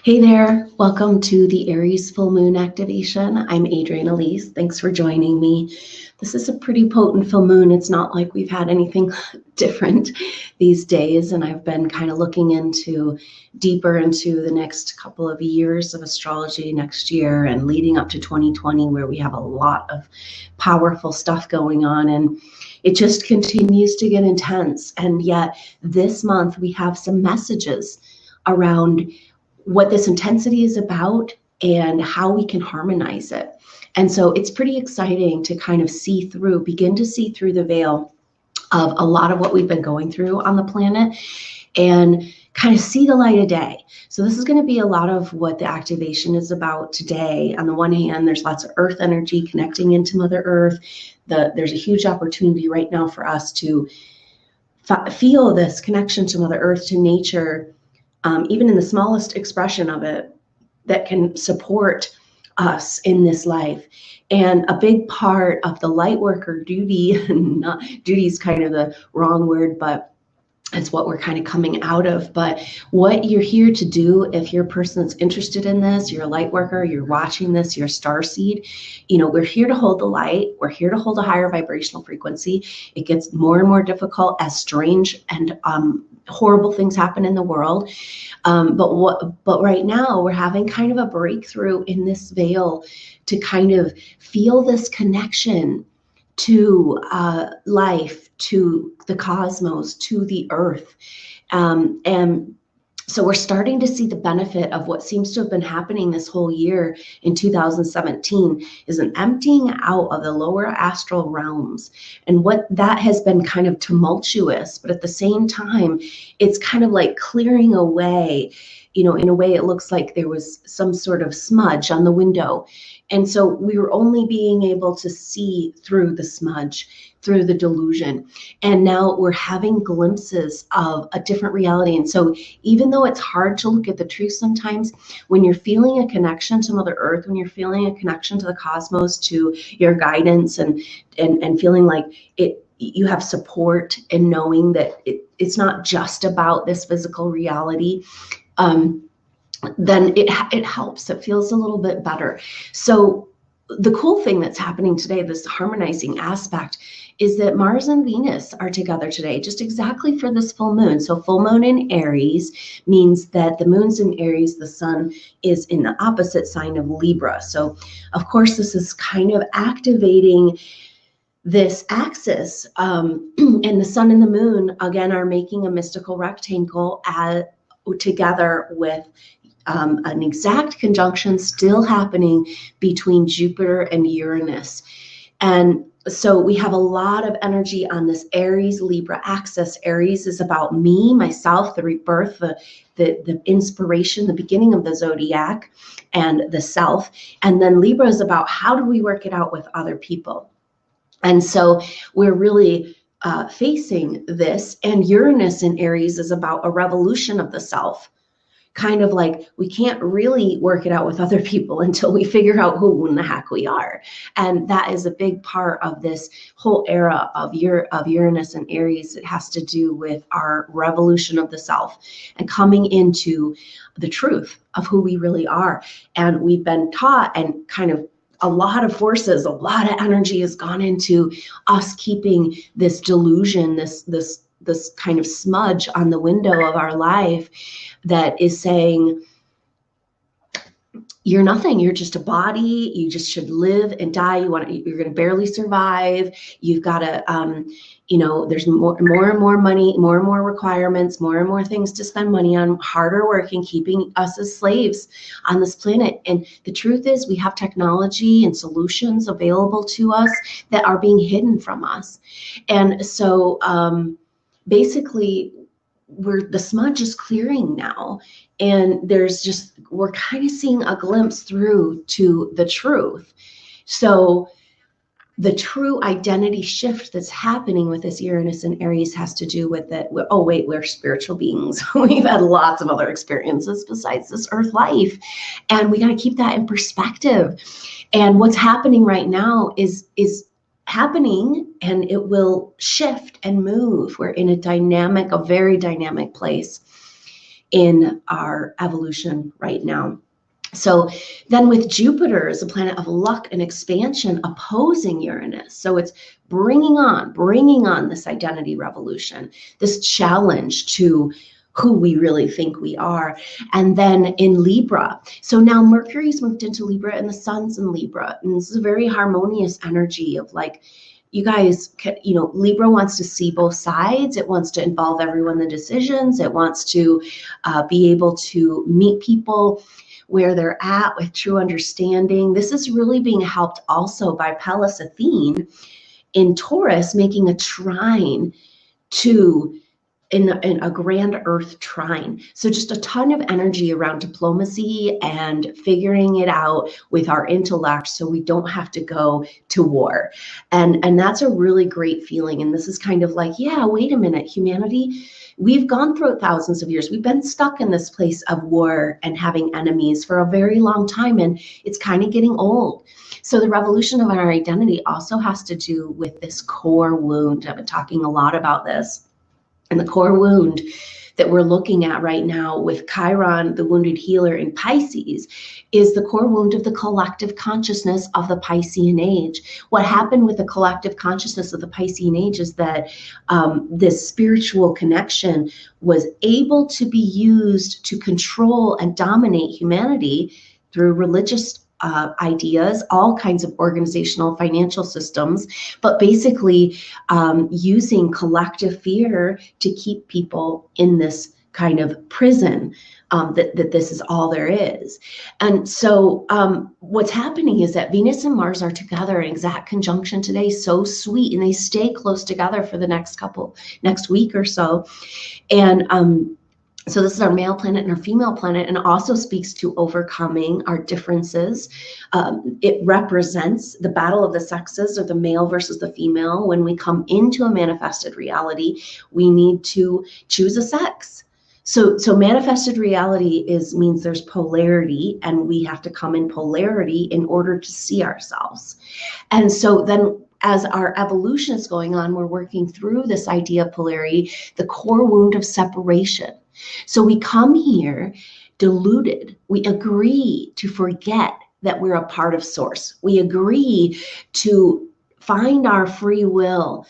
Hey there, welcome to the Aries full moon activation. I'm Adrienne Elise. Thanks for joining me. This is a pretty potent full moon. It's not like we've had anything different these days, and I've been kind of looking deeper into the next couple of years of astrology next year and leading up to 2020, where we have a lot of powerful stuff going on, and it just continues to get intense. And yet this month we have some messages around what this intensity is about and how we can harmonize it. And so it's pretty exciting to kind of begin to see through the veil of a lot of what we've been going through on the planet and kind of see the light of day. So this is going to be a lot of what the activation is about today. On the one hand, there's lots of earth energy connecting into Mother Earth. There's a huge opportunity right now for us to feel this connection to Mother Earth, to nature, even in the smallest expression of it, that can support us in this life. And a big part of the light worker duty, not duty is kind of the wrong word, but it's what we're kind of coming out of. But what you're here to do, if you're a person that's interested in this, you're a light worker, you're watching this, you're a starseed, we're here to hold the light. We're here to hold a higher vibrational frequency. It gets more and more difficult as strange and horrible things happen in the world. But right now we're having kind of a breakthrough in this veil to kind of feel this connection to life, to the cosmos, to the earth. And so we're starting to see the benefit of what seems to have been happening this whole year in 2017 is an emptying out of the lower astral realms. And what that has been kind of tumultuous, but at the same time, it's kind of like clearing away. In a way, it looks like there was some sort of smudge on the window. And so we were only being able to see through the smudge, through the delusion. And now we're having glimpses of a different reality. And so even though it's hard to look at the truth sometimes, when you're feeling a connection to Mother Earth, when you're feeling a connection to the cosmos, to your guidance, and feeling like you have support and knowing that it's not just about this physical reality, then it helps. It feels a little bit better. So the cool thing that's happening today, this harmonizing aspect, is that Mars and Venus are together today, just exactly for this full moon. So full moon in Aries means that the moon's in Aries, the sun is in the opposite sign of Libra. So of course, this is kind of activating this axis, and the sun and the moon, again, are making a mystical rectangle together with an exact conjunction still happening between Jupiter and Uranus. And so we have a lot of energy on this Aries Libra axis. Aries is about me, myself, the rebirth, the inspiration, the beginning of the zodiac, and the self. And then Libra is about how do we work it out with other people. And so we're really facing this. And Uranus in Aries is about a revolution of the self. Kind of like we can't really work it out with other people until we figure out who in the heck we are. And that is a big part of this whole era of Uranus and Aries. It has to do with our revolution of the self and coming into the truth of who we really are. And we've been taught, and kind of a lot of forces, a lot of energy has gone into us keeping this delusion, this kind of smudge on the window of our life that is saying, you're nothing, you're just a body, you just should live and die, you're going to barely survive, you've got to, there's more and more money, more and more requirements, more and more things to spend money on, harder working, keeping us as slaves on this planet. And the truth is we have technology and solutions available to us that are being hidden from us. And so basically, the smudge is clearing now, and we're kind of seeing a glimpse through to the truth. So the true identity shift that's happening with this Uranus and Aries has to do with that. Oh wait, we're spiritual beings. We've had lots of other experiences besides this earth life, and we got to keep that in perspective. And what's happening right now is happening, and it will shift and move. We're in a very dynamic place. in our evolution right now. So then with Jupiter as a planet of luck and expansion opposing Uranus. So it's bringing on this identity revolution, this challenge to who we really think we are. And then in Libra. So now Mercury's moved into Libra and the sun's in Libra. And this is a very harmonious energy of like, you guys, Libra wants to see both sides. It wants to involve everyone in the decisions. It wants to be able to meet people where they're at with true understanding. This is really being helped also by Pallas Athene in Taurus, making a trine to in a grand earth trine. So just a ton of energy around diplomacy and figuring it out with our intellect so we don't have to go to war. And that's a really great feeling. And this is kind of like, yeah, wait a minute, humanity, we've gone through it thousands of years. We've been stuck in this place of war and having enemies for a very long time, and it's kind of getting old. So the revolution of our identity also has to do with this core wound. I've been talking a lot about this. And the core wound that we're looking at right now with Chiron, the wounded healer in Pisces, is the core wound of the collective consciousness of the Piscean age. What happened with the collective consciousness of the Piscean age is that this spiritual connection was able to be used to control and dominate humanity through religious ideas, all kinds of organizational financial systems, but basically using collective fear to keep people in this kind of prison, that this is all there is. And so what's happening is that Venus and Mars are together in exact conjunction today, so sweet, and they stay close together for the next week or so. And so this is our male planet and our female planet, and also speaks to overcoming our differences. It represents the battle of the sexes, or the male versus the female. When we come into a manifested reality, we need to choose a sex. So manifested reality means there's polarity, and we have to come in polarity in order to see ourselves. And so then, as our evolution is going on, we're working through this idea of polarity, the core wound of separation. So we come here deluded. We agree to forget that we're a part of Source. We agree to find our free will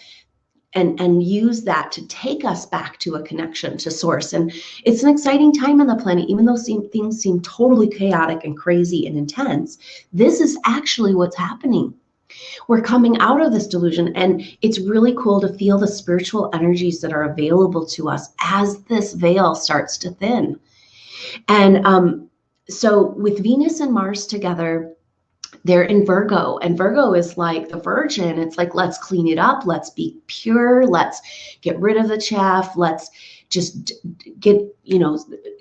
and use that to take us back to a connection to Source. And it's an exciting time on the planet, even though things seem totally chaotic and crazy and intense. This is actually what's happening. We're coming out of this delusion, and it's really cool to feel the spiritual energies that are available to us as this veil starts to thin. And so with Venus and Mars together, they're in Virgo, and Virgo is like the Virgin. It's like, let's clean it up. Let's be pure. Let's get rid of the chaff. Let's just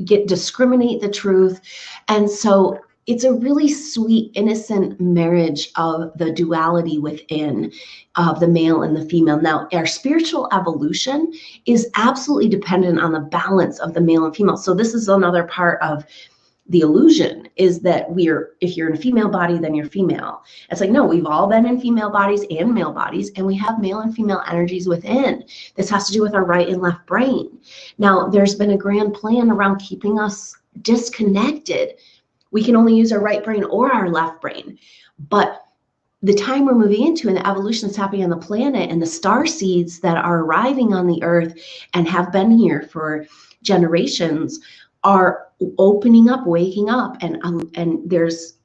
discriminate the truth. And so it's a really sweet, innocent marriage of the duality within of the male and the female. Now, our spiritual evolution is absolutely dependent on the balance of the male and female. So this is another part of the illusion, is that if you're in a female body, then you're female. It's like, no, we've all been in female bodies and male bodies, and we have male and female energies within. This has to do with our right and left brain. Now, there's been a grand plan around keeping us disconnected. We can only use our right brain or our left brain. But the time we're moving into, and the evolution that's happening on the planet, and the star seeds that are arriving on the earth and have been here for generations, are opening up, waking up, and there's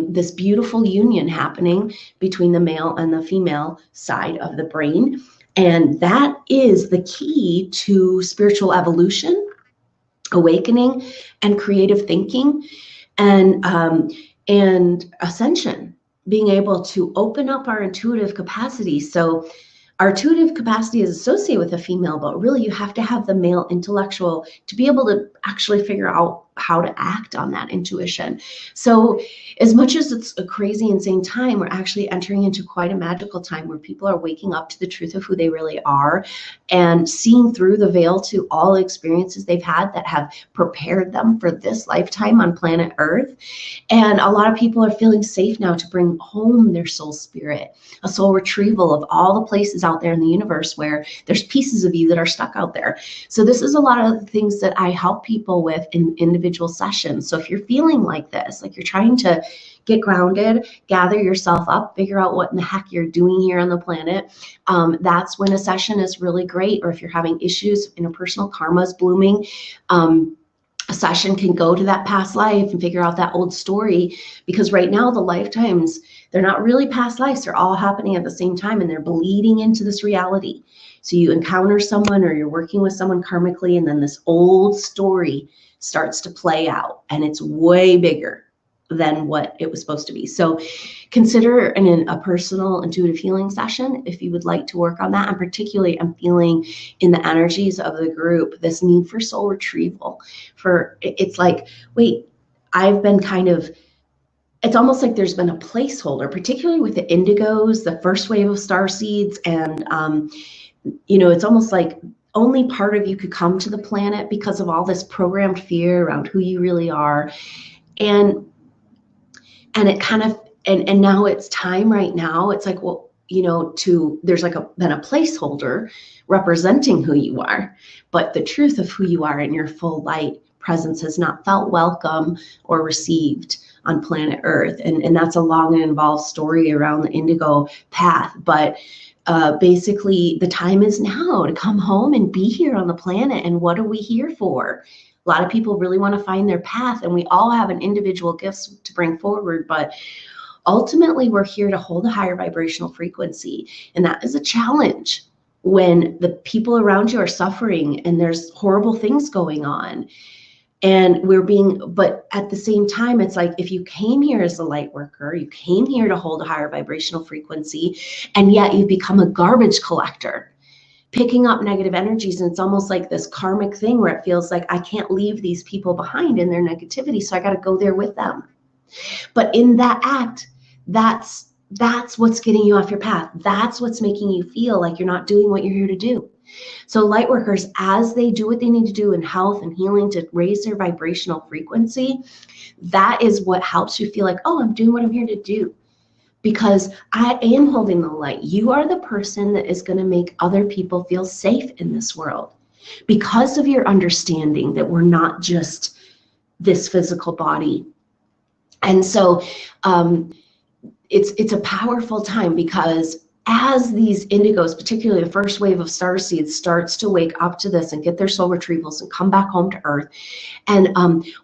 this beautiful union happening between the male and the female side of the brain. And that is the key to spiritual evolution, awakening, and creative thinking, and ascension, being able to open up our intuitive capacity. So our intuitive capacity is associated with a female, but really you have to have the male intellectual to be able to actually figure out how to act on that intuition. So as much as it's a crazy, insane time, we're actually entering into quite a magical time where people are waking up to the truth of who they really are and seeing through the veil to all experiences they've had that have prepared them for this lifetime on planet Earth. And a lot of people are feeling safe now to bring home their soul spirit, a soul retrieval of all the places out there in the universe where there's pieces of you that are stuck out there. So this is a lot of the things that I help people with in individual sessions. So if you're feeling like this, like you're trying to get grounded, gather yourself up, figure out what in the heck you're doing here on the planet, that's when a session is really great. Or if you're having issues, interpersonal karma is blooming, a session can go to that past life and figure out that old story, because right now the lifetimes, they're not really past lives. They're all happening at the same time and they're bleeding into this reality. So you encounter someone or you're working with someone karmically, and then this old story starts to play out and it's way bigger than what it was supposed to be. So consider a personal intuitive healing session if you would like to work on that. And particularly, I'm feeling in the energies of the group this need for soul retrieval. It's like, wait, I've been kind of, it's almost like there's been a placeholder, particularly with the indigos, the first wave of star seeds. And, it's almost like only part of you could come to the planet because of all this programmed fear around who you really are. And it kind of, and now it's time right now. It's like, well, there's been a placeholder representing who you are, but the truth of who you are in your full light presence has not felt welcome or received on planet Earth. And that's a long and involved story around the indigo path. But basically, the time is now to come home and be here on the planet. And what are we here for? A lot of people really want to find their path, and we all have an individual gifts to bring forward, but ultimately we're here to hold a higher vibrational frequency. And that is a challenge when the people around you are suffering and there's horrible things going on. And but at the same time, it's like, if you came here as a light worker, you came here to hold a higher vibrational frequency, and yet you've become a garbage collector, picking up negative energies. And it's almost like this karmic thing where it feels like I can't leave these people behind in their negativity, so I got to go there with them. But in that act, that's what's getting you off your path. That's what's making you feel like you're not doing what you're here to do. So light workers, as they do what they need to do in health and healing to raise their vibrational frequency, that is what helps you feel like, oh, I'm doing what I'm here to do, because I am holding the light. You are the person that is going to make other people feel safe in this world because of your understanding that we're not just this physical body. And so it's a powerful time, because as these indigos, particularly the first wave of starseeds, starts to wake up to this and get their soul retrievals and come back home to Earth, and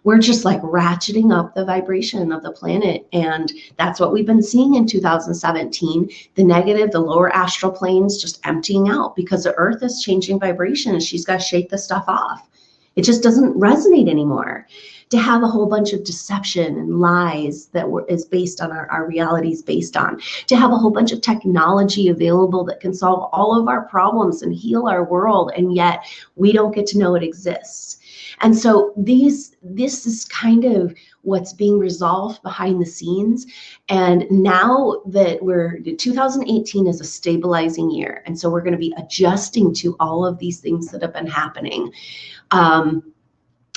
we're just like ratcheting up the vibration of the planet. And that's what we've been seeing in 2017, the negative, the lower astral planes just emptying out, because the Earth is changing vibration and she's got to shake the stuff off. It just doesn't resonate anymore to have a whole bunch of deception and lies that is based on our realities based on, to have a whole bunch of technology available that can solve all of our problems and heal our world, and yet we don't get to know it exists. And so this is kind of what's being resolved behind the scenes. And now that 2018 is a stabilizing year, and so we're going to be adjusting to all of these things that have been happening.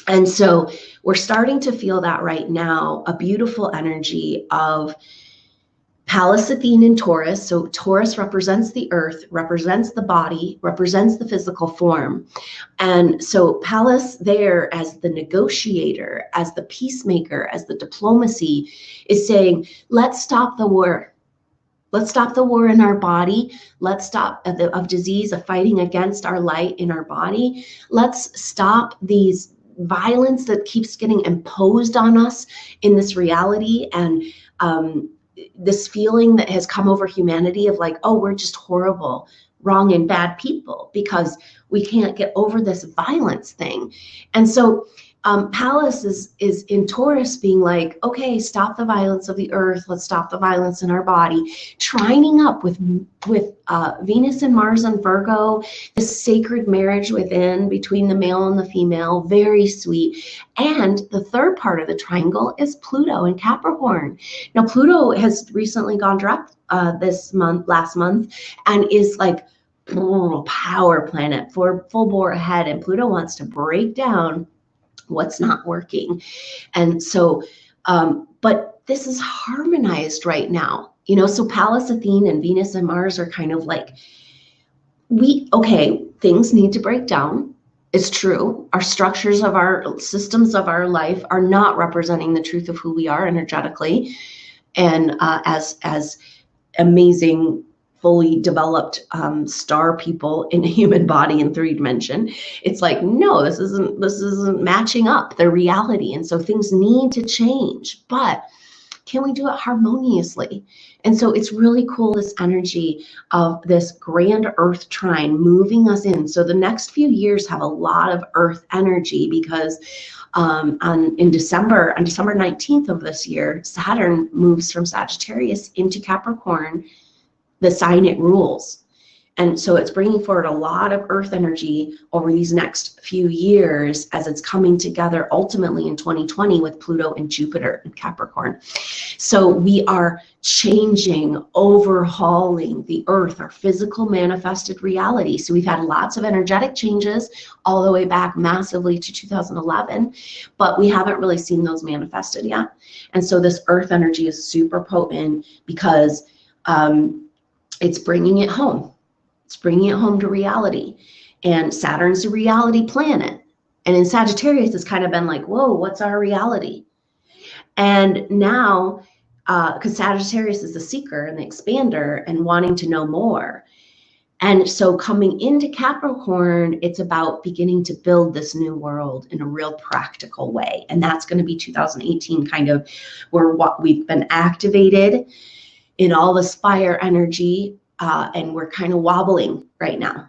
And so we're starting to feel that right now, a beautiful energy of Pallas Athene in Taurus. So Taurus represents the earth, represents the body, represents the physical form. And so Pallas there as the negotiator, as the peacemaker, as the diplomacy, is saying, let's stop the war. Let's stop the war in our body. Let's stop of disease, of fighting against our light in our body. Let's stop these violence that keeps getting imposed on us in this reality, and this feeling that has come over humanity of like, oh, we're just horrible, wrong, and bad people because we can't get over this violence thing. And so Pallas is in Taurus being like, okay, stop the violence of the earth. Let's stop the violence in our body. Trining up with Venus and Mars and Virgo, this sacred marriage within between the male and the female, very sweet. And the third part of the triangle is Pluto in Capricorn. Now, Pluto has recently gone direct last month, and is like power planet for full bore ahead. And Pluto wants to break down what's not working. And so, but this is harmonized right now, you know, so Pallas, Athene, and Venus and Mars are kind of like, okay, things need to break down. It's true. Our structures of our systems of our life are not representing the truth of who we are energetically. And as amazing, fully developed star people in a human body in 3 dimension, it's like, no, this isn't matching up the reality. And so things need to change, but can we do it harmoniously? And so it's really cool, this energy of this grand earth trine moving us in. So the next few years have a lot of earth energy, because on December 19th of this year, Saturn moves from Sagittarius into Capricorn, the sign it rules. And so it's bringing forward a lot of earth energy over these next few years as it's coming together ultimately in 2020 with Pluto and Jupiter in Capricorn. So we are changing, overhauling the earth, our physical manifested reality. So we've had lots of energetic changes all the way back massively to 2011, but we haven't really seen those manifested yet. And so this earth energy is super potent because it's bringing it home. It's bringing it home to reality. And Saturn's a reality planet. And in Sagittarius, it's kind of been like, whoa, what's our reality? And now, because Sagittarius is the seeker and the expander and wanting to know more. And so coming into Capricorn, it's about beginning to build this new world in a real practical way. And that's going to be 2018, kind of where we've been activated in all this fire energy, and we're kind of wobbling right now.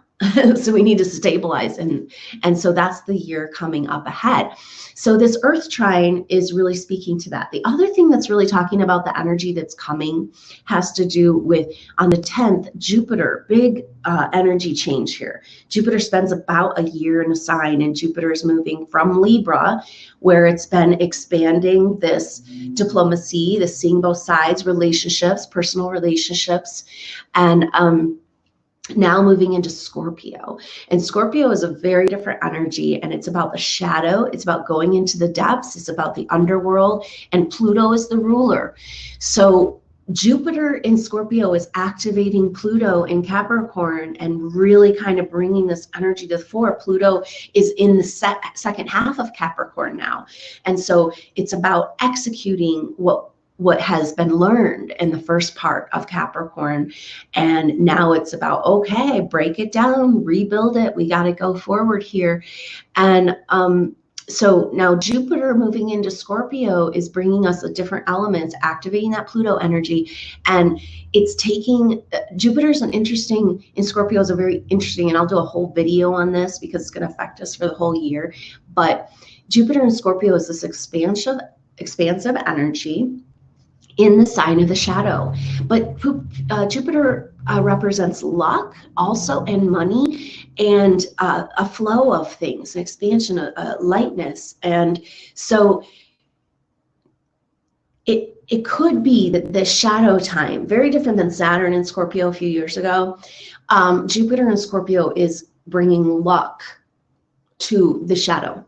So we need to stabilize, and so that's the year coming up ahead. So this earth trine is really speaking to that. The other thing that's really talking about the energy that's coming has to do with, on the 10th, Jupiter, big energy change here. Jupiter spends about a year in a sign, and Jupiter is moving from Libra, where it's been expanding this diplomacy, the seeing both sides, relationships, personal relationships, and now moving into Scorpio. And Scorpio is a very different energy, and it's about the shadow. It's about going into the depths. It's about the underworld, and Pluto is the ruler. So Jupiter in Scorpio is activating Pluto in Capricorn and really kind of bringing this energy to the fore. Pluto is in the second half of Capricorn now. And so it's about executing what has been learned in the first part of Capricorn. And now it's about, okay, break it down, rebuild it. We got to go forward here. And so now Jupiter moving into Scorpio is bringing us a different elements, activating that Pluto energy. And it's taking, Jupiter's in Scorpio is a very interesting, and I'll do a whole video on this because it's going to affect us for the whole year. But Jupiter in Scorpio is this expansive energy in the sign of the shadow. But Jupiter represents luck also, and money, and a flow of things, an expansion, lightness. And so it could be that the shadow time, very different than Saturn in Scorpio a few years ago. Jupiter in Scorpio is bringing luck to the shadow.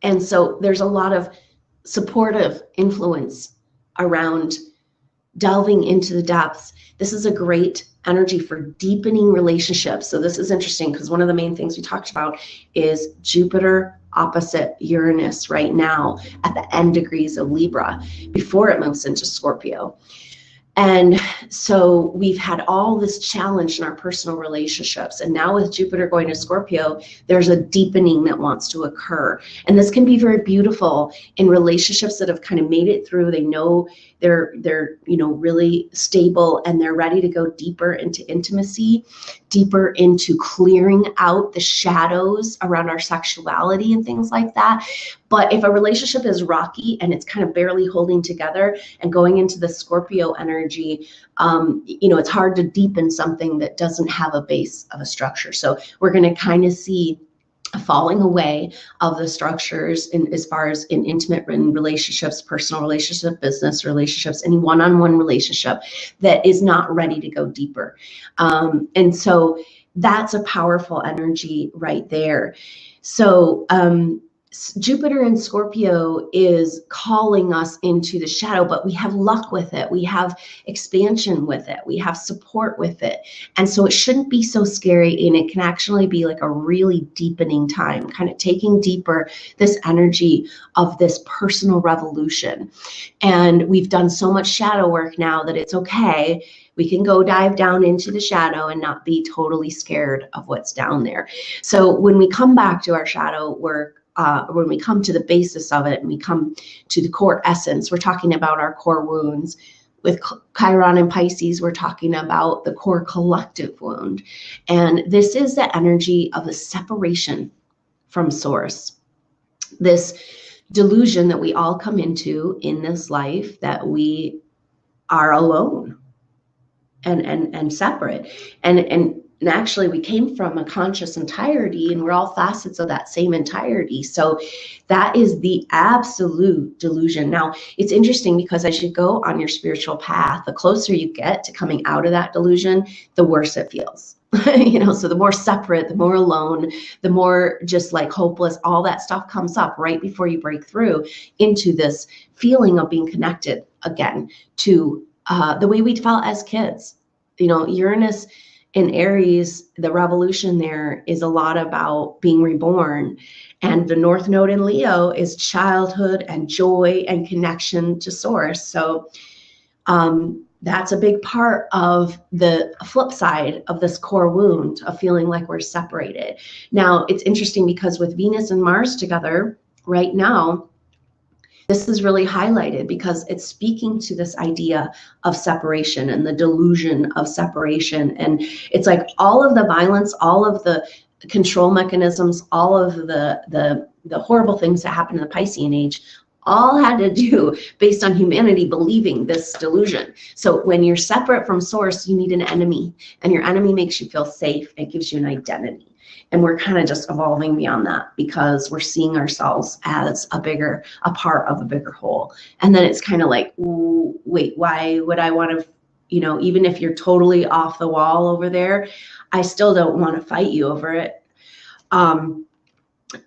And so there's a lot of supportive influence around delving into the depths. This is a great energy for deepening relationships. So this is interesting because one of the main things we talked about is Jupiter opposite Uranus right now at the end degrees of Libra before it moves into Scorpio. And so we've had all this challenge in our personal relationships. And now with Jupiter going to Scorpio, there's a deepening that wants to occur. And this can be very beautiful in relationships that have kind of made it through. They know they're really stable, and they're ready to go deeper into intimacy, deeper into clearing out the shadows around our sexuality and things like that. But if a relationship is rocky and it's kind of barely holding together and going into the Scorpio energy, it's hard to deepen something that doesn't have a base of a structure. So we're going to kind of see a falling away of the structures as far as in intimate relationships, personal relationship, business relationships, any one-on-one relationship that is not ready to go deeper. And so that's a powerful energy right there. So Jupiter in Scorpio is calling us into the shadow, but we have luck with it. We have expansion with it. We have support with it. And so it shouldn't be so scary, and it can actually be like a really deepening time, kind of taking deeper this energy of this personal revolution. And we've done so much shadow work now that it's okay. We can go dive down into the shadow and not be totally scared of what's down there. So when we come back to our shadow work, when we come to the basis of it and we come to the core essence, we're talking about our core wounds. With Chiron and Pisces, we're talking about the core collective wound. And this is the energy of a separation from source. This delusion that we all come into in this life, that we are alone and separate. And actually, we came from a conscious entirety, and we're all facets of that same entirety. So that is the absolute delusion. Now, it's interesting because as you go on your spiritual path, the closer you get to coming out of that delusion, the worse it feels. So the more separate, the more alone, the more just like hopeless, all that stuff comes up right before you break through into this feeling of being connected again to the way we felt as kids. Uranus in Aries, the revolution there is a lot about being reborn. And the North Node in Leo is childhood and joy and connection to source. So that's a big part of the flip side of this core wound of feeling like we're separated. Now, it's interesting because with Venus and Mars together right now, this is really highlighted because it's speaking to this idea of separation and the delusion of separation. And it's like all of the violence, all of the control mechanisms, all of the horrible things that happened in the Piscean age, all had to do based on humanity believing this delusion. So when you're separate from source, you need an enemy, and your enemy makes you feel safe. It gives you an identity. And we're kind of just evolving beyond that because we're seeing ourselves as a part of a bigger whole. And then it's kind of like, ooh, wait, why would I want to, even if you're totally off the wall over there, I still don't want to fight you over it.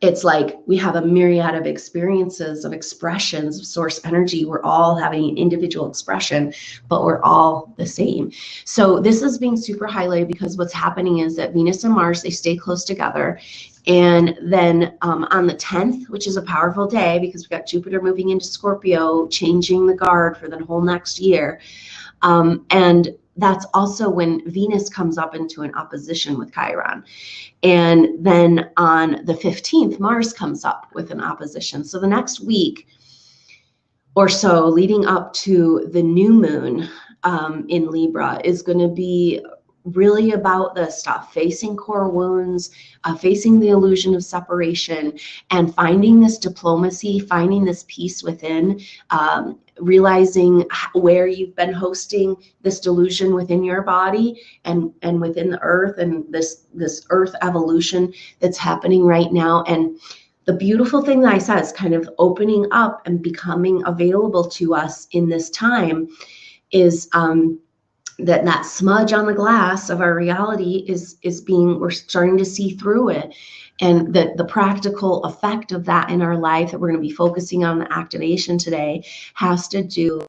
It's like we have a myriad of experiences, of expressions of source energy. We're all having individual expression, but we're all the same. So this is being super highlighted because what's happening is that Venus and Mars, they stay close together. And then on the 10th, which is a powerful day because we've got Jupiter moving into Scorpio, changing the guard for the whole next year. And that's also when Venus comes up into an opposition with Chiron. And then on the 15th, Mars comes up with an opposition. So the next week or so leading up to the new moon in Libra is going to be really about the stuff, facing core wounds, facing the illusion of separation, and finding this diplomacy, finding this peace within, realizing where you've been hosting this delusion within your body and within the earth, and this earth evolution that's happening right now. And the beautiful thing that I said is kind of opening up and becoming available to us in this time is that smudge on the glass of our reality we're starting to see through it. And the practical effect of that in our life that we're going to be focusing on the activation today has to do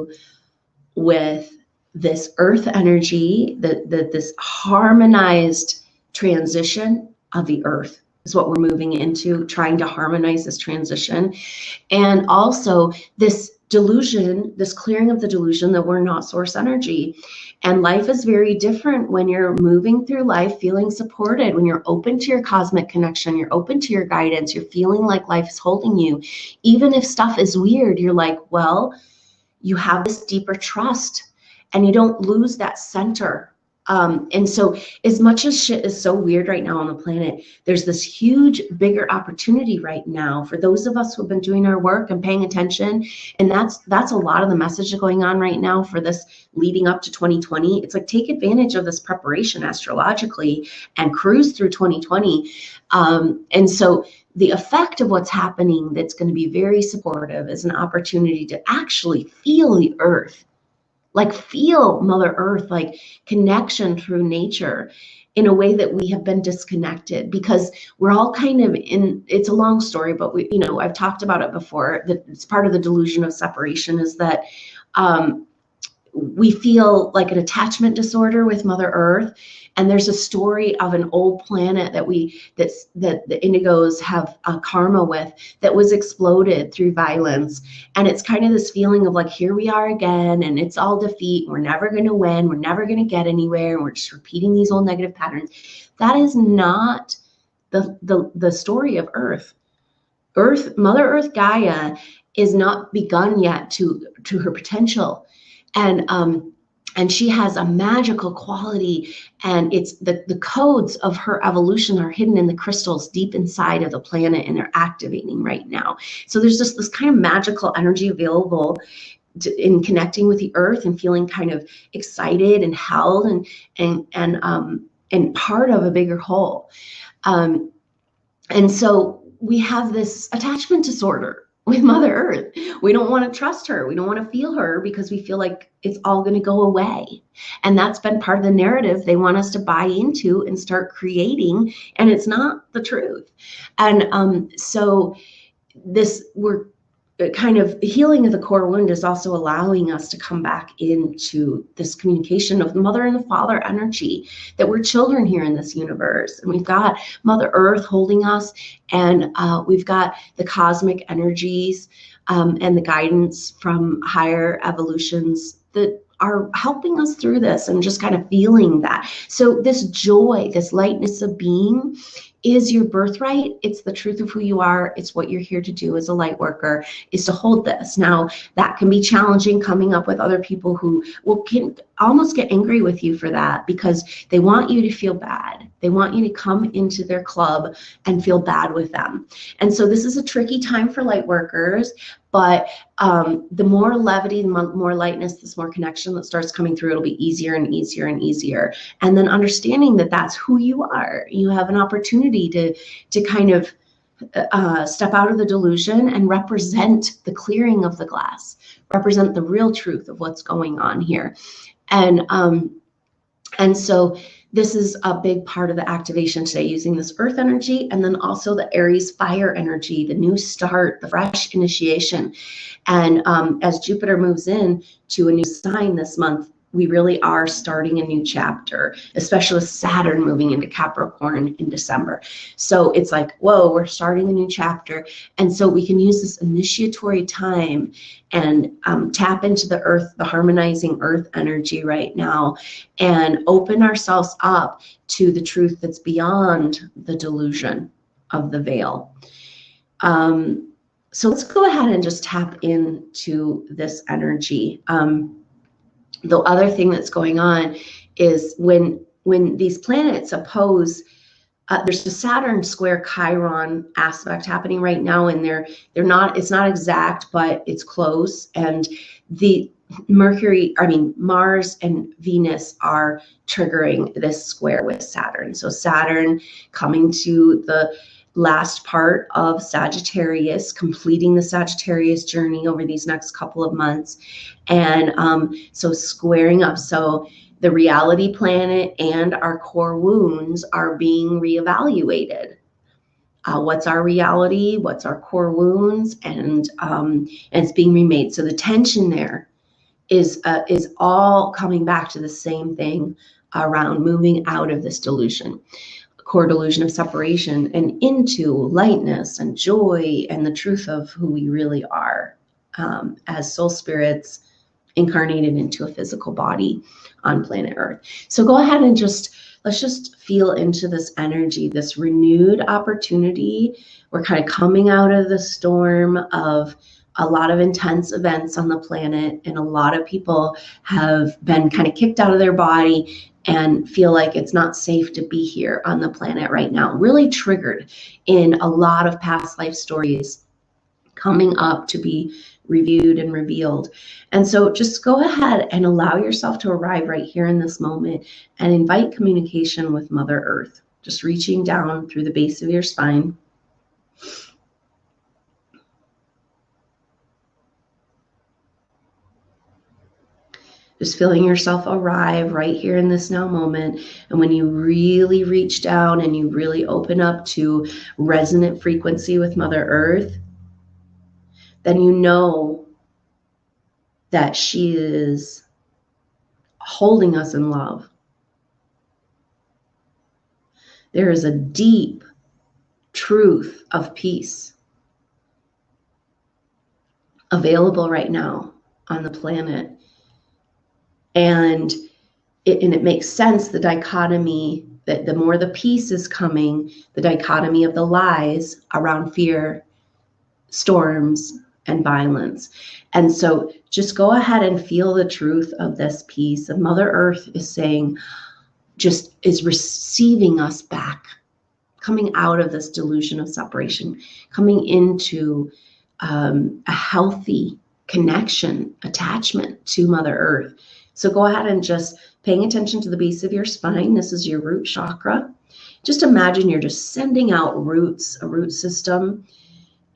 with this earth energy, this harmonized transition of the earth is what we're moving into, trying to harmonize this transition. And also this delusion, this clearing of the delusion that we're not source energy. And life is very different when you're moving through life feeling supported, when you're open to your cosmic connection, you're open to your guidance, you're feeling like life is holding you. Even if stuff is weird, you're like, well, you have this deeper trust and you don't lose that center And so as much as shit is so weird right now on the planet, there's this huge, bigger opportunity right now for those of us who have been doing our work and paying attention. And that's a lot of the message going on right now for this leading up to 2020. It's like, take advantage of this preparation astrologically and cruise through 2020. And so the effect of what's happening that's going to be very supportive is an opportunity to actually feel the earth, like feel Mother Earth, like connection through nature in a way that we have been disconnected, because we're all kind of in, it's a long story, but we, I've talked about it before, that it's part of the delusion of separation is that we feel like an attachment disorder with Mother Earth. And there's a story of an old planet that the indigos have karma with, that was exploded through violence. And it's kind of this feeling of like, here we are again, and it's all defeat. We're never going to win. We're never going to get anywhere. And we're just repeating these old negative patterns. That is not the story of Earth. Mother Earth Gaia is not begun yet to her potential. And she has a magical quality, and it's the codes of her evolution are hidden in the crystals deep inside of the planet, and they're activating right now. So there's just this kind of magical energy available in connecting with the earth and feeling kind of excited and held and part of a bigger whole. And so we have this attachment disorder with Mother Earth. We don't want to trust her. We don't want to feel her because we feel like it's all going to go away. And that's been part of the narrative they want us to buy into and start creating. And it's not the truth. And so we're kind of healing of the core wound is also allowing us to come back into this communication of the mother and the father energy, that we're children here in this universe. And we've got Mother Earth holding us, and we've got the cosmic energies and the guidance from higher evolutions that are helping us through this, and just kind of feeling that. So this joy, this lightness of being is your birthright. It's the truth of who you are. It's what you're here to do as a light worker, is to hold this. Now, that can be challenging, coming up with other people who can almost get angry with you for that, because they want you to feel bad. They want you to come into their club and feel bad with them. And so this is a tricky time for light workers, but the more levity, the more lightness, this more connection that starts coming through, it'll be easier and easier and easier. And then understanding that that's who you are. You have an opportunity to kind of step out of the delusion and represent the clearing of the glass, represent the real truth of what's going on here. And so this is a big part of the activation today, using this earth energy, and then also the Aries fire energy, the new start, the fresh initiation. And as Jupiter moves in to a new sign this month, we really are starting a new chapter, especially with Saturn moving into Capricorn in December. So it's like, whoa, we're starting a new chapter. And so we can use this initiatory time and tap into the earth, the harmonizing earth energy right now, and open ourselves up to the truth that's beyond the delusion of the veil. So let's go ahead and just tap into this energy. The other thing that's going on is when these planets oppose, there's a Saturn square Chiron aspect happening right now, and it's not exact, but it's close. And the Mars and Venus are triggering this square with Saturn. So Saturn coming to the last part of Sagittarius, completing the Sagittarius journey over these next couple of months. And so squaring up. So the reality planet and our core wounds are being reevaluated. What's our reality? What's our core wounds? And it's being remade. So the tension there is all coming back to the same thing around moving out of this delusion, core delusion of separation, and into lightness and joy and the truth of who we really are as soul spirits incarnated into a physical body on planet Earth. So go ahead and let's just feel into this energy, this renewed opportunity. We're kind of coming out of the storm of a lot of intense events on the planet, and a lot of people have been kind of kicked out of their body, and feel like it's not safe to be here on the planet right now. Really triggered in a lot of past life stories coming up to be reviewed and revealed. And so just go ahead and allow yourself to arrive right here in this moment and invite communication with Mother Earth, just reaching down through the base of your spine. Just feeling yourself arrive right here in this now moment. And when you really reach down and you really open up to resonant frequency with Mother Earth, then you know that she is holding us in love. There is a deep truth of peace available right now on the planet. And it makes sense, the dichotomy, that the more the peace is coming, the dichotomy of the lies around fear, storms, and violence. And so just go ahead and feel the truth of this peace. And Mother Earth is saying, just is receiving us back, coming out of this delusion of separation, coming into a healthy connection, attachment to Mother Earth. So go ahead and just paying attention to the base of your spine. This is your root chakra. Just imagine you're just sending out roots, a root system,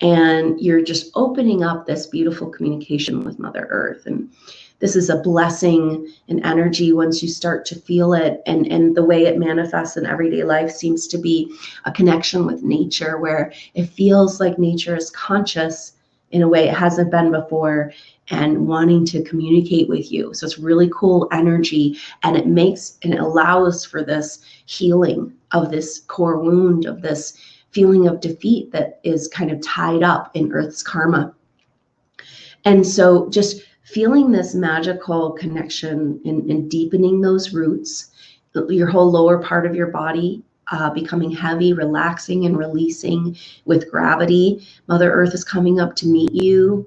and you're just opening up this beautiful communication with Mother Earth. And this is a blessing and energy once you start to feel it. And the way it manifests in everyday life seems to be a connection with nature, where it feels like nature is conscious in a way it hasn't been before and wanting to communicate with you. So it's really cool energy, and it allows for this healing of this core wound, of this feeling of defeat that is kind of tied up in Earth's karma. And so just feeling this magical connection and deepening those roots, your whole lower part of your body becoming heavy, relaxing and releasing with gravity. Mother Earth is coming up to meet you.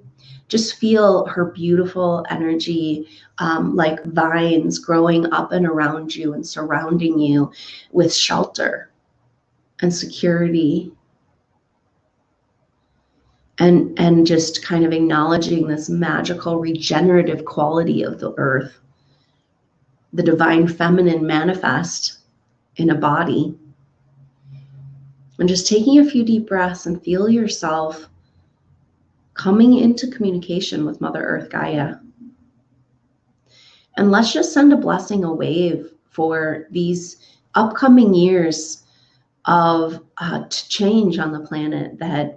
Just feel her beautiful energy, like vines growing up and around you and surrounding you with shelter and security. And just kind of acknowledging this magical regenerative quality of the earth, the divine feminine manifest in a body. And just taking a few deep breaths and feel yourself coming into communication with Mother Earth Gaia. And let's just send a blessing, a wave for these upcoming years of change on the planet, that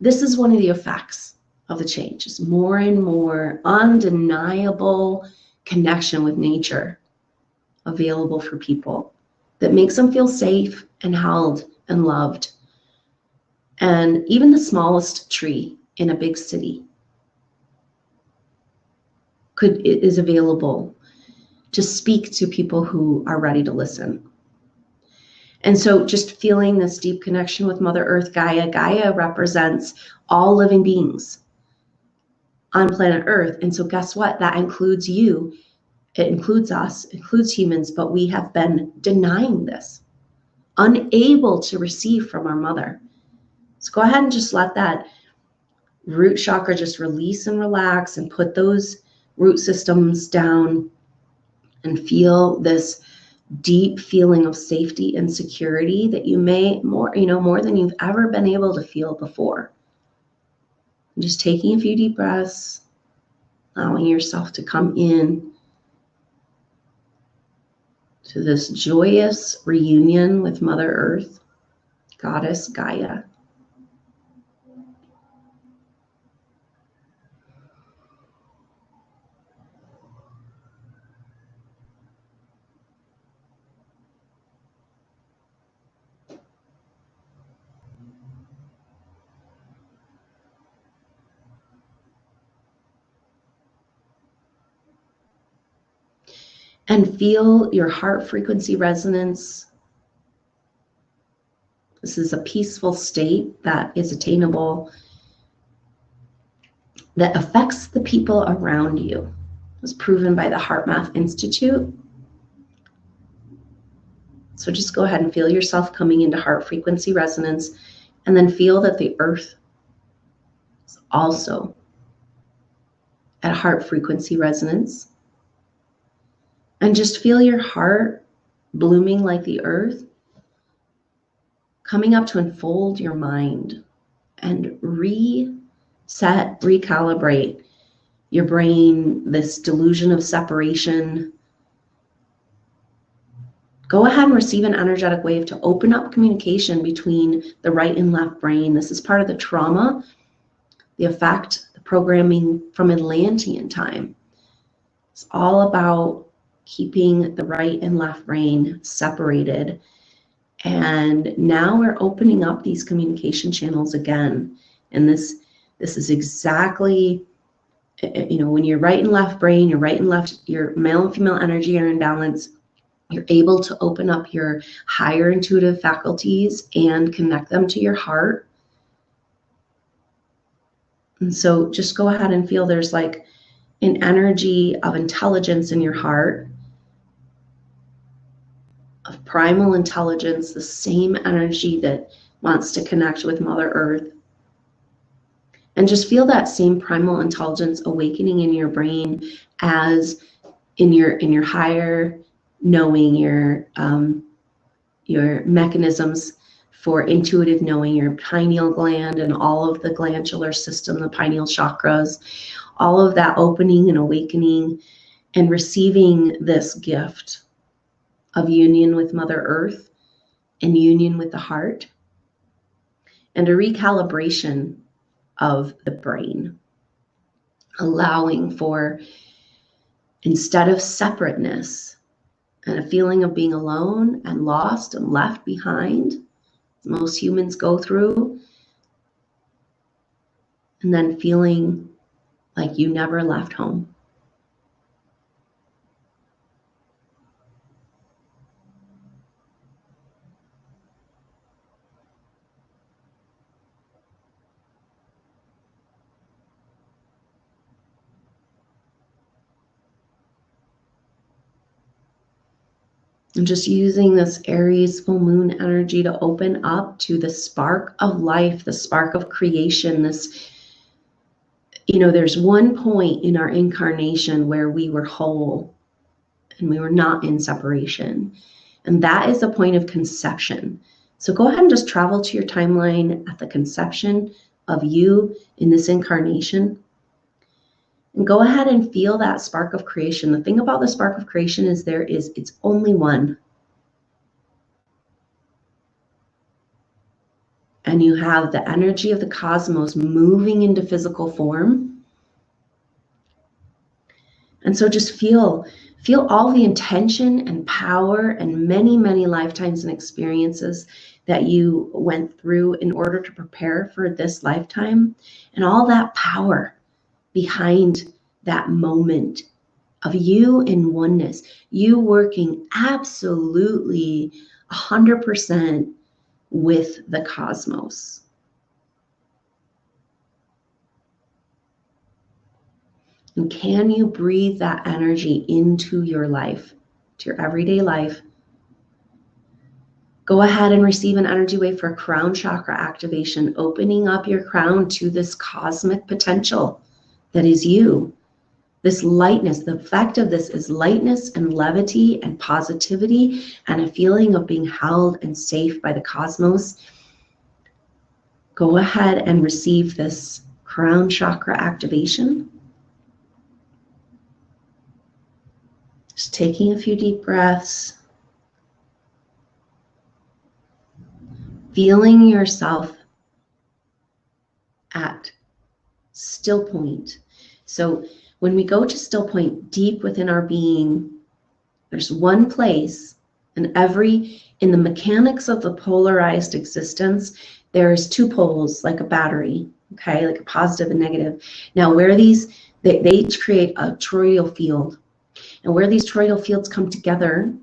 this is one of the effects of the change, is more and more undeniable connection with nature available for people that makes them feel safe and held and loved. And even the smallest tree in a big city is available to speak to people who are ready to listen. And so just feeling this deep connection with Mother Earth Gaia. Gaia represents all living beings on planet Earth. And so guess what? That includes you. It includes us, it includes humans, but we have been denying this, unable to receive from our mother. So go ahead and just let that root chakra just release and relax, and put those root systems down and feel this deep feeling of safety and security that you may more than you've ever been able to feel before. And just taking a few deep breaths, allowing yourself to come in to this joyous reunion with Mother Earth, Goddess Gaia. And feel your heart frequency resonance. This is a peaceful state that is attainable, that affects the people around you. was proven by the Heart Math Institute. So just go ahead and feel yourself coming into heart frequency resonance, and then feel that the earth is also at heart frequency resonance. And just feel your heart blooming like the earth, coming up to enfold your mind and reset, recalibrate your brain, this delusion of separation. Go ahead and receive an energetic wave to open up communication between the right and left brain. This is part of the trauma, the effect, the programming from Atlantean time. It's all about keeping the right and left brain separated. And now we're opening up these communication channels again. And this is exactly, when your right and left brain, your right and left, your male and female energy are in balance, you're able to open up your higher intuitive faculties and connect them to your heart. And so just go ahead and feel there's like an energy of intelligence in your heart, of primal intelligence, the same energy that wants to connect with Mother Earth. And just feel that same primal intelligence awakening in your brain as in your higher knowing, your mechanisms for intuitive knowing, your pineal gland and all of the glandular system, the pineal chakras, all of that opening and awakening and receiving this gift of union with Mother Earth and union with the heart, and a recalibration of the brain, allowing for, instead of separateness and a feeling of being alone and lost and left behind, most humans go through, and then feeling like you never left home. And just using this Aries full moon energy to open up to the spark of life, the spark of creation. This, there's one point in our incarnation where we were whole and we were not in separation. And that is the point of conception. So go ahead and just travel to your timeline at the conception of you in this incarnation. And go ahead and feel that spark of creation. The thing about the spark of creation is it's only one. And you have the energy of the cosmos moving into physical form. And so just feel all the intention and power and many, many lifetimes and experiences that you went through in order to prepare for this lifetime, and all that power behind that moment of you in oneness, you working absolutely 100% with the cosmos. And can you breathe that energy into your life, to your everyday life? Go ahead and receive an energy wave for crown chakra activation, opening up your crown to this cosmic potential that is you. This lightness, the effect of this is lightness and levity and positivity and a feeling of being held and safe by the cosmos. Go ahead and receive this crown chakra activation. Just taking a few deep breaths. Feeling yourself at still point. So when we go to still point deep within our being, there's one place, and in the mechanics of the polarized existence, there's two poles like a battery, okay, like a positive and negative. Now where they each create a toroidal field, and where these toroidal fields come together,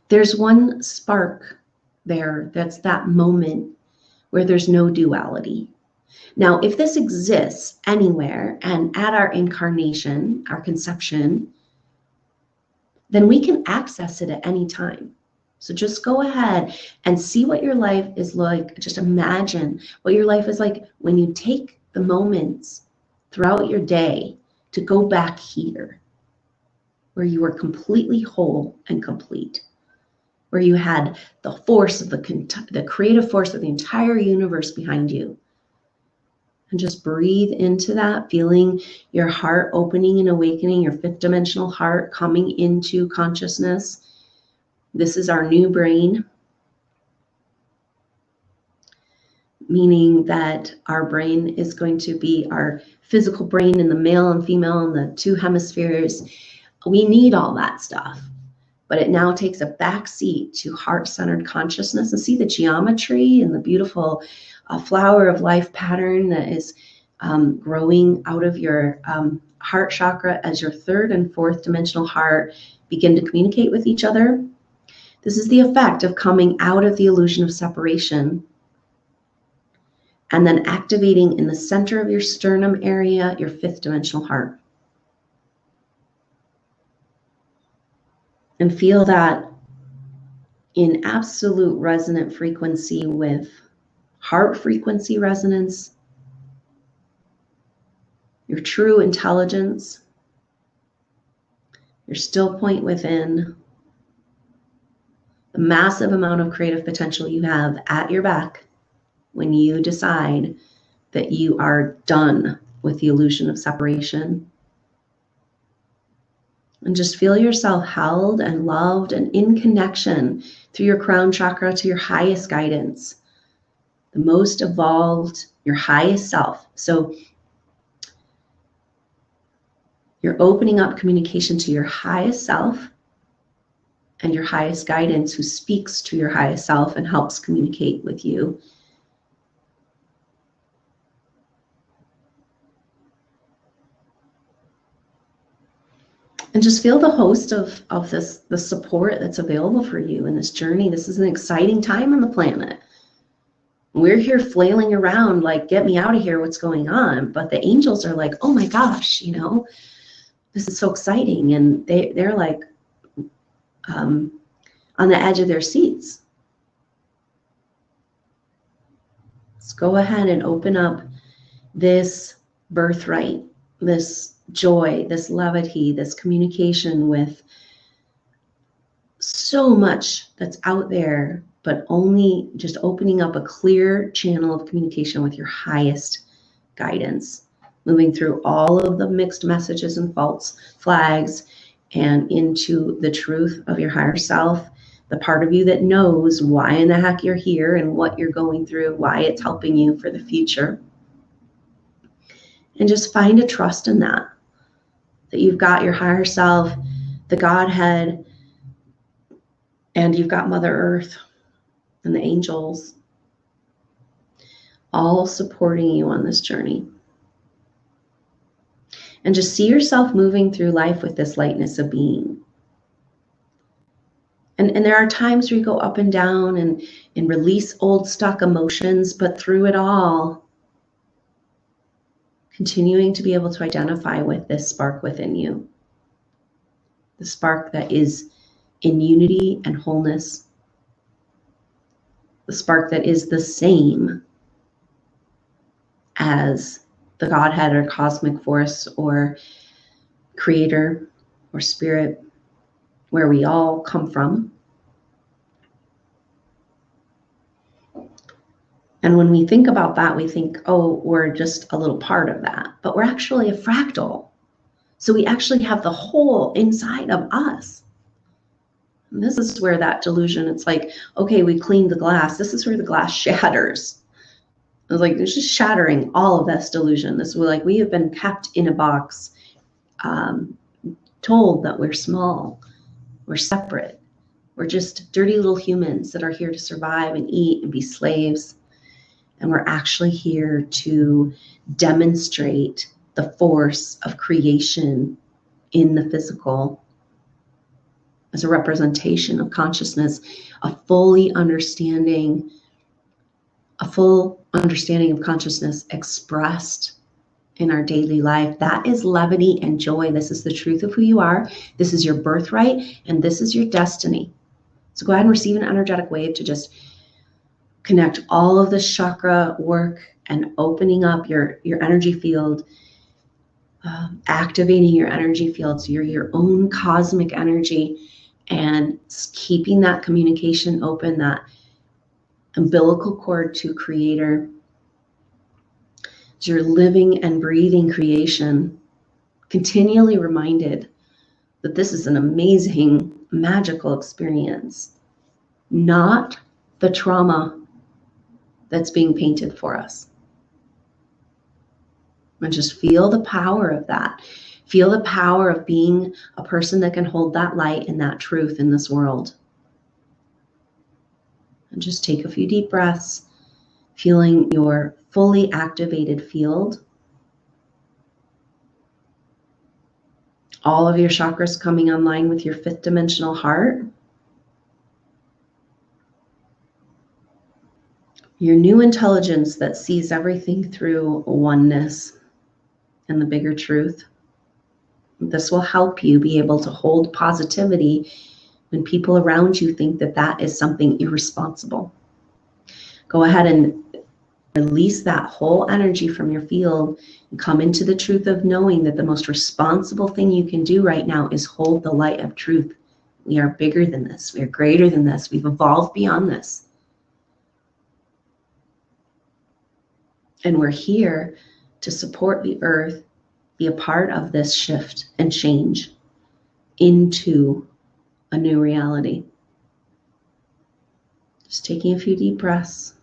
there's one spark there, that's that moment where there's no duality. Now, if this exists anywhere and at our incarnation, our conception, then we can access it at any time. So just go ahead and see what your life is like. Just imagine what your life is like when you take the moments throughout your day to go back here, where you were completely whole and complete, where you had the force of the creative force of the entire universe behind you. And just breathe into that, feeling your heart opening and awakening, your fifth dimensional heart coming into consciousness. This is our new brain, meaning that our brain is going to be our physical brain in the male and female in the two hemispheres. We need all that stuff, but it now takes a backseat to heart-centered consciousness. And see the geometry and the beautiful flower of life pattern that is growing out of your heart chakra as your third and fourth dimensional heart begin to communicate with each other. This is the effect of coming out of the illusion of separation and then activating in the center of your sternum area, your fifth dimensional heart. And feel that in absolute resonant frequency with heart frequency resonance, your true intelligence, your still point within, the massive amount of creative potential you have at your back when you decide that you are done with the illusion of separation. And just feel yourself held and loved and in connection through your crown chakra to your highest guidance, the most evolved, your highest self. So you're opening up communication to your highest self and your highest guidance, who speaks to your highest self and helps communicate with you. And just feel the host of the support that's available for you in this journey. This is an exciting time on the planet. We're here flailing around like, get me out of here, what's going on? But the angels are like, oh my gosh, you know, this is so exciting. And they're like on the edge of their seats. Let's go ahead and open up this birthright, this joy, this levity, this communication with so much that's out there, but only just opening up a clear channel of communication with your highest guidance, moving through all of the mixed messages and false flags and into the truth of your higher self, the part of you that knows why in the heck you're here and what you're going through, why it's helping you for the future. And just find a trust in that you've got your higher self, the Godhead, and you've got Mother Earth and the angels all supporting you on this journey. And just see yourself moving through life with this lightness of being. And there are times where you go up and down and release old stuck emotions, but through it all, continuing to be able to identify with this spark within you, the spark that is in unity and wholeness, the spark that is the same as the Godhead or cosmic force or creator or spirit, where we all come from. And when we think about that, we think, oh, we're just a little part of that, but we're actually a fractal. So we actually have the whole inside of us. And this is where that delusion, it's like, okay, we cleaned the glass. This is where the glass shatters. I was like, it's just shattering all of this delusion. This was like, we have been kept in a box, told that we're small, we're separate. We're just dirty little humans that are here to survive and eat and be slaves. And we're actually here to demonstrate the force of creation in the physical as a representation of consciousness, a fully understanding a full understanding of consciousness expressed in our daily life. That is levity and joy. This is the truth of who you are. This is your birthright, and this is your destiny. So go ahead and receive an energetic wave to just connect all of this chakra work and opening up your energy field, activating your energy field so you're your own cosmic energy, and keeping that communication open, that umbilical cord to Creator. You're living and breathing creation, continually reminded that this is an amazing, magical experience, not the trauma that's being painted for us. And just feel the power of that. Feel the power of being a person that can hold that light and that truth in this world. And just take a few deep breaths, feeling your fully activated field. All of your chakras coming online with your fifth dimensional heart. Your new intelligence that sees everything through oneness and the bigger truth. This will help you be able to hold positivity when people around you think that that is something irresponsible. Go ahead and release that whole energy from your field and come into the truth of knowing that the most responsible thing you can do right now is hold the light of truth. We are bigger than this. We are greater than this. We've evolved beyond this. And we're here to support the earth, be a part of this shift and change into a new reality. Just taking a few deep breaths,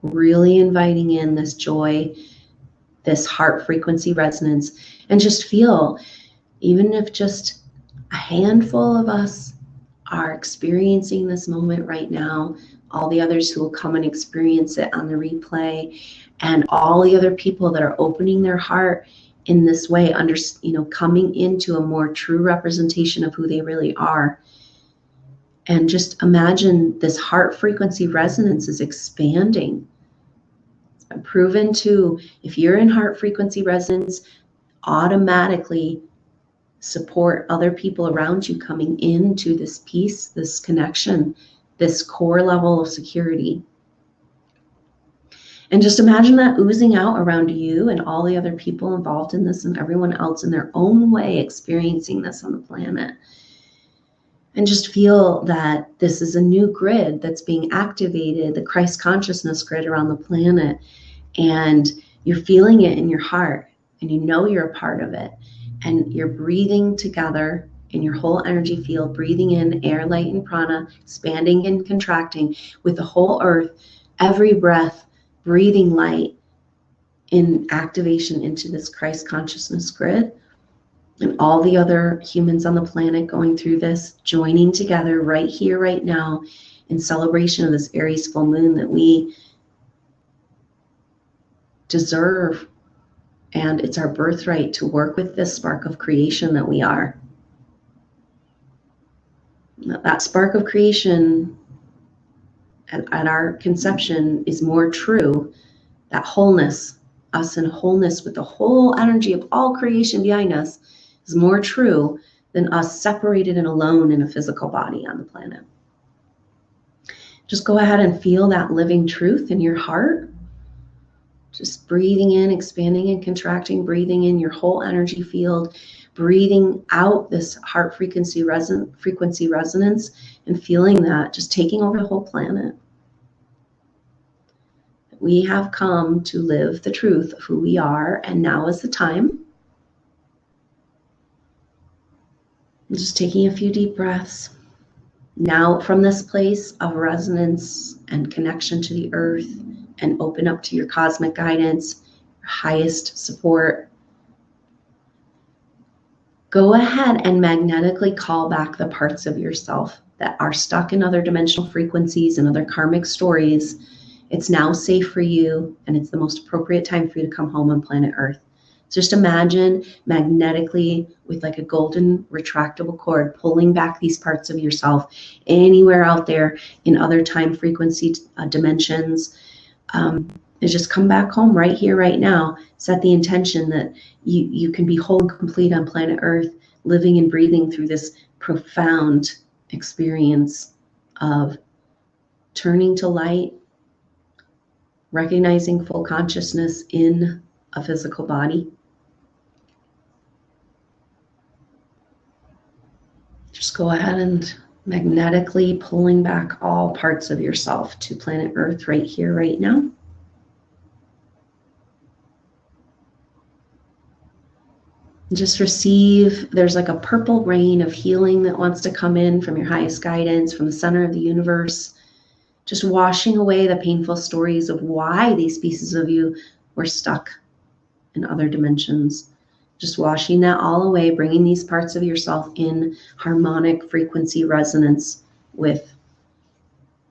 really inviting in this joy, this heart frequency resonance, and just feel, even if just a handful of us are experiencing this moment right now, all the others who will come and experience it on the replay, and all the other people that are opening their heart in this way, coming into a more true representation of who they really are. And just imagine this heart frequency resonance is expanding. It's been proven to, if you're in heart frequency resonance, automatically support other people around you coming into this peace, this connection, this core level of security. And just imagine that oozing out around you and all the other people involved in this and everyone else in their own way experiencing this on the planet. And just feel that this is a new grid that's being activated, the Christ consciousness grid around the planet. And you're feeling it in your heart, and you know you're a part of it. And you're breathing together in your whole energy field, breathing in air, light, and prana, expanding and contracting with the whole earth, every breath, breathing light in activation into this Christ consciousness grid. And all the other humans on the planet going through this, joining together right here, right now, in celebration of this Aries full moon that we deserve. And it's our birthright to work with this spark of creation that we are. That spark of creation at our conception is more true. That wholeness, us in wholeness with the whole energy of all creation behind us, is more true than us separated and alone in a physical body on the planet. Just go ahead and feel that living truth in your heart. Just breathing in, expanding and contracting, breathing in your whole energy field, breathing out this heart frequency resonance, and feeling that just taking over the whole planet. We have come to live the truth of who we are, and now is the time. Just taking a few deep breaths. Now from this place of resonance and connection to the earth, and open up to your cosmic guidance, your highest support. Go ahead and magnetically call back the parts of yourself that are stuck in other dimensional frequencies and other karmic stories. It's now safe for you, and it's the most appropriate time for you to come home on planet Earth. Just imagine magnetically with like a golden retractable cord pulling back these parts of yourself anywhere out there in other time frequency dimensions. Just come back home right here, right now. Set the intention that you can be whole and complete on planet Earth, living and breathing through this profound experience of turning to light, recognizing full consciousness in a physical body. Just go ahead and magnetically pulling back all parts of yourself to planet Earth right here, right now. Just receive, there's like a purple rain of healing that wants to come in from your highest guidance, from the center of the universe, just washing away the painful stories of why these pieces of you were stuck in other dimensions. Just washing that all away, bringing these parts of yourself in harmonic frequency resonance with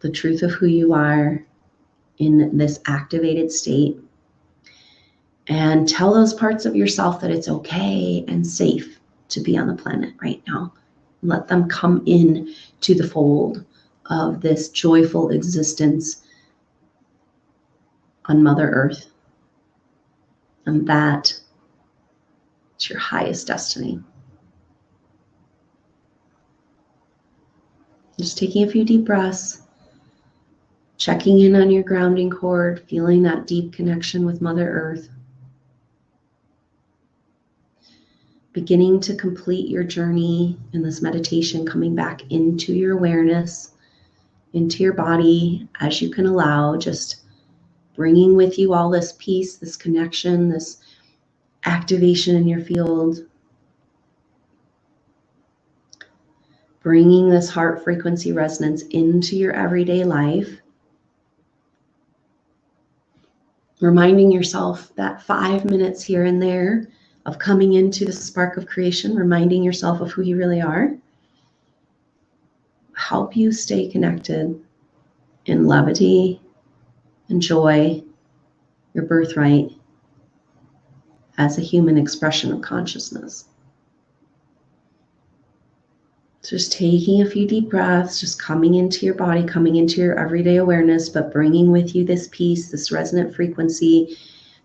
the truth of who you are in this activated state. And tell those parts of yourself that it's okay and safe to be on the planet right now. Let them come in to the fold of this joyful existence on Mother Earth. And that is your highest destiny. Just taking a few deep breaths, checking in on your grounding cord, feeling that deep connection with Mother Earth. Beginning to complete your journey in this meditation, coming back into your awareness, into your body as you can allow, just bringing with you all this peace, this connection, this activation in your field. Bringing this heart frequency resonance into your everyday life. Reminding yourself that 5 minutes here and there of coming into the spark of creation, reminding yourself of who you really are, help you stay connected in levity and joy, your birthright, as a human expression of consciousness. Just taking a few deep breaths, just coming into your body, coming into your everyday awareness, but bringing with you this peace, this resonant frequency,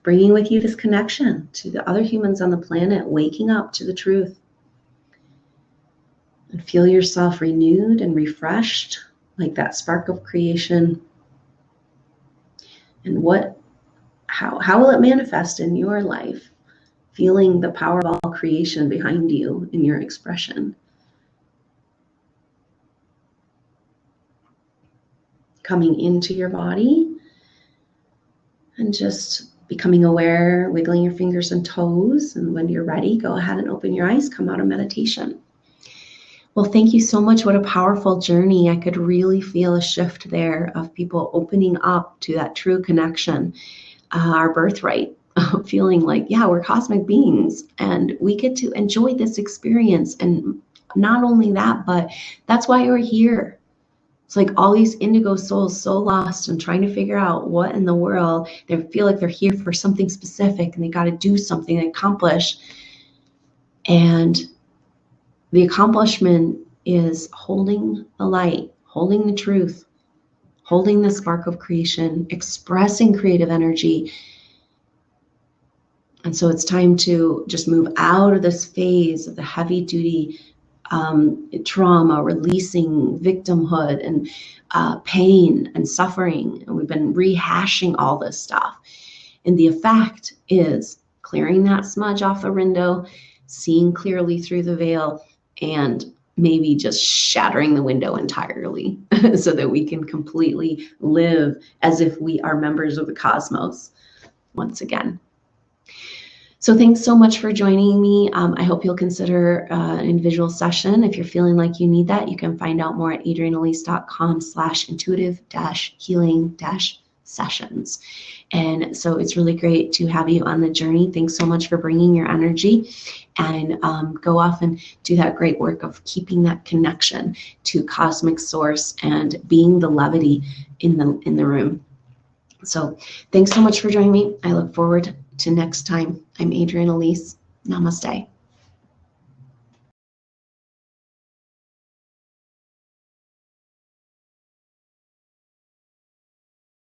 bringing with you this connection to the other humans on the planet, waking up to the truth. And feel yourself renewed and refreshed, like that spark of creation. And how will it manifest in your life? Feeling the power of all creation behind you in your expression. Coming into your body and just becoming aware, wiggling your fingers and toes. And when you're ready, go ahead and open your eyes, come out of meditation. Well, thank you so much. What a powerful journey. I could really feel a shift there of people opening up to that true connection, our birthright, feeling like, yeah, we're cosmic beings and we get to enjoy this experience. And not only that, but that's why we're here. It's like all these indigo souls so lost and trying to figure out what in the world. They feel like they're here for something specific and they got to do something and accomplish. And the accomplishment is holding the light, holding the truth, holding the spark of creation, expressing creative energy. And so it's time to just move out of this phase of the heavy duty trauma, releasing victimhood and pain and suffering. And we've been rehashing all this stuff. And the effect is clearing that smudge off the window, seeing clearly through the veil, and maybe just shattering the window entirely so that we can completely live as if we are members of the cosmos once again. So thanks so much for joining me. I hope you'll consider an individual session. If you're feeling like you need that, you can find out more at adrianelise.com/intuitive-healing-sessions. And so it's really great to have you on the journey. Thanks so much for bringing your energy, and go off and do that great work of keeping that connection to cosmic source and being the levity in the room. So thanks so much for joining me. I look forward Till next time, I'm Adrienne Elise. Namaste.